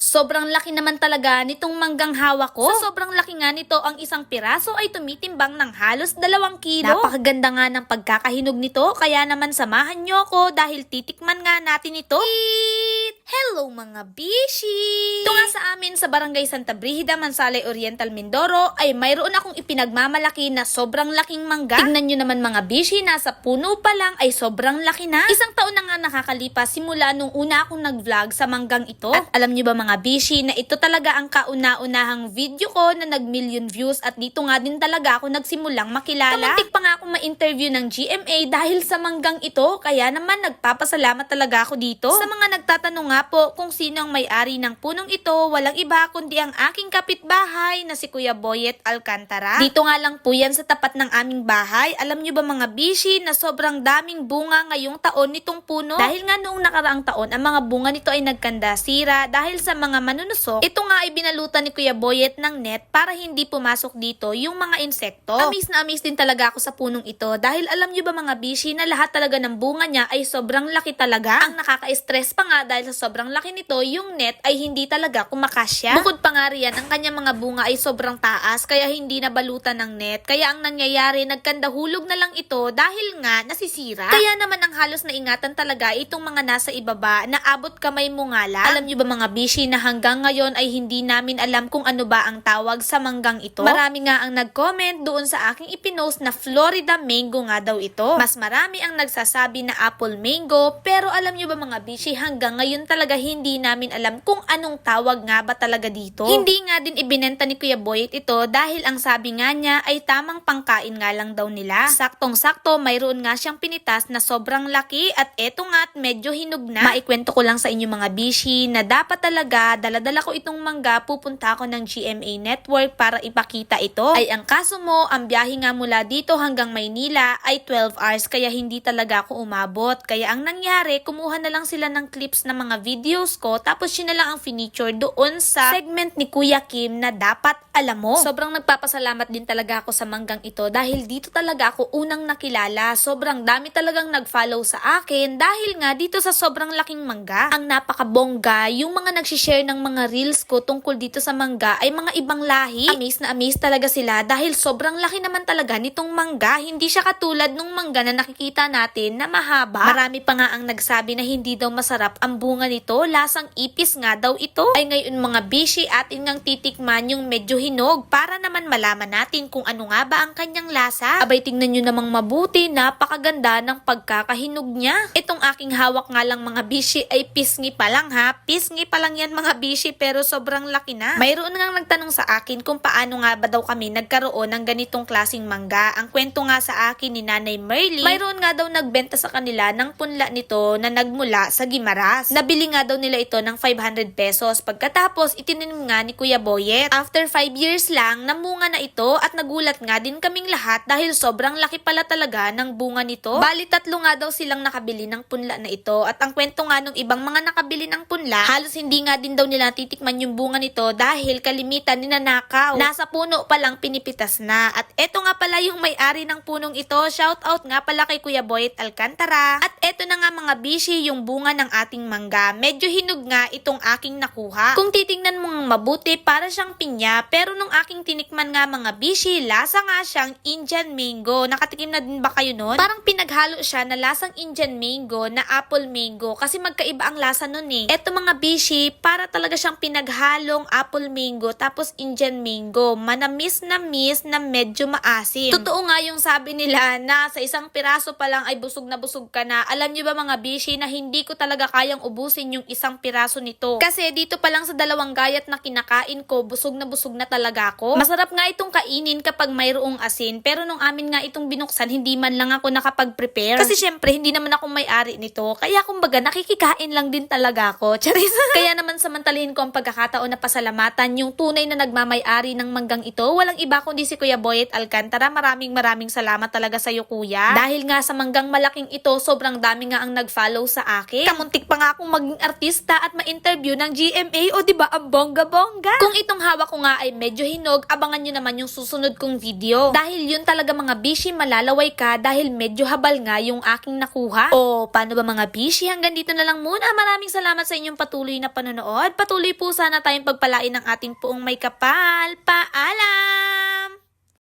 Sobrang laki naman talaga nitong manggang hawak ko. Sa sobrang laki nga nito, ang isang piraso ay tumitimbang ng halos 2 kilo. Napakaganda nga ng pagkakahinog nito, kaya naman samahan nyo ako dahil titikman nga natin ito. Hello mga bishi! Ito nga sa amin sa Barangay Santa Brígida, Mansalay Oriental, Mindoro ay mayroon akong ipinagmamalaki na sobrang laking mangga. Tignan nyo naman mga bishi, nasa puno pa lang ay sobrang laki na. Isang taon na nga nakakalipas simula nung una akong nag-vlog sa manggang ito. At alam nyo ba mga bishi na ito talaga ang kauna-unahang video ko na nag-million views at dito nga din talaga ako nagsimulang makilala. Kamuntik pa nga akong ma-interview ng GMA dahil sa manggang ito, kaya naman nagpapasalamat talaga ako dito. Sa mga nagtatanong nga po kung sino ang may-ari ng punong ito, walang iba kundi ang aking kapitbahay na si Kuya Boyet Alcantara. Dito nga lang po yan sa tapat ng aming bahay. Alam nyo ba mga bishi na sobrang daming bunga ngayong taon nitong puno? Dahil nga noong nakaraang taon, ang mga bunga nito ay nagkandasira dahil sa mga manunusok. Ito nga ay binalutan ni Kuya Boyet ng net para hindi pumasok dito yung mga insekto. Amis na amis din talaga ako sa punong ito dahil alam nyo ba mga bishi na lahat talaga ng bunga niya ay sobrang laki talaga. Ang nakaka-stress pa nga dahil sa sobrang laki nito, yung net ay hindi talaga kumakasya. Bukod pa nga riyan, ang kanyang mga bunga ay sobrang taas kaya hindi nabalutan ng net. Kaya ang nangyayari, nagkandahulog na lang ito dahil nga nasisira. Kaya naman ang halos na ingatan talaga itong mga nasa ibaba na abot kamay mo nga lang. Alam nyo ba mga bishi na hanggang ngayon ay hindi namin alam kung ano ba ang tawag sa manggang ito? Marami nga ang nag-comment doon sa aking ipinost na Florida mango nga daw ito. Mas marami ang nagsasabi na apple mango, pero alam nyo ba mga bishi, hanggang ngayon talaga hindi namin alam kung anong tawag nga ba talaga dito. Hindi nga din ibinenta ni Kuya Boyet ito dahil ang sabi nga niya ay tamang pangkain nga lang daw nila. Saktong-sakto, mayroon nga siyang pinitas na sobrang laki at eto nga at medyo hinog na. Maikwento ko lang sa inyo mga bishi na dapat talaga daladala ko itong mangga, pupunta ako ng GMA Network para ipakita ito. Ay ang kaso mo, ang biyahe nga mula dito hanggang Maynila ay 12 hours kaya hindi talaga ako umabot. Kaya ang nangyari, kumuha na lang sila ng clips ng mga videos ko tapos yun na lang ang finiture doon sa segment ni Kuya Kim na dapat alam mo. Sobrang nagpapasalamat din talaga ako sa manggang ito dahil dito talaga ako unang nakilala. Sobrang dami talagang nag-follow sa akin dahil nga dito sa sobrang laking mangga. Ang napakabongga, yung mga nagsishare ng mga reels ko tungkol dito sa mangga ay mga ibang lahi. Amaze na amaze talaga sila dahil sobrang laki naman talaga nitong mangga. Hindi siya katulad nung mangga na nakikita natin na mahaba. Marami pa nga ang nagsabi na hindi daw masarap ang bunga nito. Lasang ipis nga daw ito. Ay ngayon mga bishi, atin ngang titikman yung medyo hinog para naman malaman natin kung ano nga ba ang kanyang lasa. Abay tingnan nyo namang mabuti, napakaganda ng pagkakahinog niya. Itong aking hawak nga lang mga bishi ay pisngi pa lang ha. Pisngi pa lang yan mga bishi pero sobrang laki na. Mayroon ngang nagtanong sa akin kung paano nga ba daw kami nagkaroon ng ganitong klaseng mangga. Ang kwento nga sa akin ni Nanay Merly, mayroon nga daw nagbenta sa kanila ng punla nito na nagmula sa Guimaras. Nabili nga daw nila ito ng 500 pesos. Pagkatapos itinanim nga ni Kuya Boyet. After 5 years lang, namunga na ito at nagulat nga din kaming lahat dahil sobrang laki pala talaga ng bunga nito. Bali 3 nga daw silang nakabili ng punla na ito at ang kwento nga nung ibang mga nakabili ng punla, halos hindi nga din daw nila titikman yung bunga nito dahil kalimitan ninanakaw. Nasa puno pa lang pinipitas na. At eto nga pala yung may-ari ng punong ito. Shout out nga pala kay Kuya Boyet Alcantara. At eto na nga mga bishi yung bunga ng ating mangga. Medyo hinog nga itong aking nakuha. Kung titingnan mo mabuti, para siyang pinya, pero nung aking tinikman nga mga bishi, lasa nga siyang Indian mango. Nakatikim na din ba kayo nun? Parang pinaghalo siya na lasang Indian mango na apple mango kasi magkaiba ang lasa nun eh. Eto mga bishi, para talaga siyang pinaghalong apple mango tapos Indian mango. Manamis na medyo maasim. Totoo nga yung sabi nila na sa isang piraso pa lang ay busog na busog ka na. Alam nyo ba mga bishi na hindi ko talaga kayang ubusin yung isang piraso nito. Kasi dito pa lang sa 2 gayat na kinakain ko, busog na talaga ako. Masarap nga itong kainin kapag mayroong asin, pero nung amin nga itong binuksan, hindi man lang ako nakapag-prepare. Kasi syempre, hindi naman ako may-ari nito. Kaya kumbaga, nakikikain lang din talaga ako. Charis. Kaya naman samantalihin ko ang pagkakataon na pasalamatan yung tunay na nagmamay-ari ng manggang ito. Walang iba kundi si Kuya Boyet Alcantara. Maraming salamat talaga sa iyo kuya. Dahil nga sa manggang malaking ito, sobrang dami nga ang nag-follow sa akin. Kamuntik pa nga akong kong maging artista at ma-interview ng GMA o diba ang bongga-bongga. Kung itong hawak ko nga ay medyo hinog, abangan nyo naman yung susunod kong video. Dahil yun talaga mga bishi, malalaway ka dahil medyo habal nga yung aking nakuha. O paano ba mga bishi, hanggang dito na lang muna. Maraming salamat sa inyong patuloy na panonood. Patuloy po sana tayong pagpalain ng ating puong may kapal. Paalam!